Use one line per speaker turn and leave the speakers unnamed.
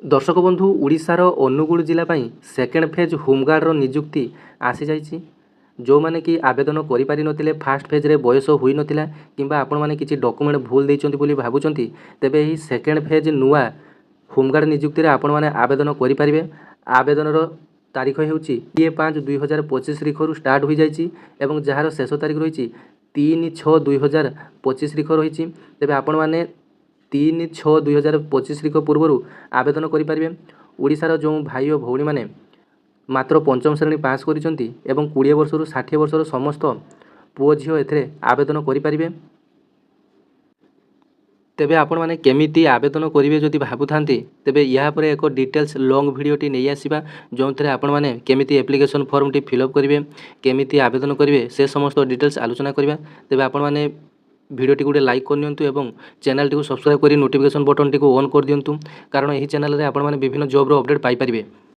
दर्शक बंधु ओडिशार अनुगुल जिला सेकेंड फेज होमगार्डर नियुक्ति आसी जाइए। जो मैंने कि आवेदन करें फास्ट फेज रे बयस हो नाला कि आपण मैंने किसी डॉक्यूमेंट भूल देते भावुं तेबे यही सेकेंड फेज नुआ होमगार्ड नियुक्ति आपण मैंने आवेदन करेंगे। आवेदन तारीख हो 5/2025 तारीख स्टार्ट हो जाए जार शेष तारीख रही 3/6/2025 तारीख रही। तेबे आपण मैंने 3/6/2025 तारीख पूर्व आवेदन करेंगे। ओडिशार जो भाई और भौणी मैंने मात्र पंचम श्रेणी पास कर 20 वर्ष 60 वर्षर समस्त पुओ झील ए आवेदन करेंगे। तेबे आपण मैंने केमिति आवेदन करेंगे जदि भावुता तेबे यहाँ पर एक डिटेल्स लॉन्ग वीडियोटी नहीं आसवा जो थे आपण मैंने केमिति एप्लिकेशन फॉर्म टी फिलअप करेंगे केमिति आवेदन करेंगे से समस्त डिटेल्स आलोचना करवा। तेबे आपण मैंने भिडियोटी गोटे लाइक करनियंतु एवं चैनल टी सब्सक्राइब कर नोटिफिकेशन बटन टी ऑन कर दियंतु कारण यही चैनल रे आपण मैंने विभिन्न जॉब रो अपडेट पाई परिबे।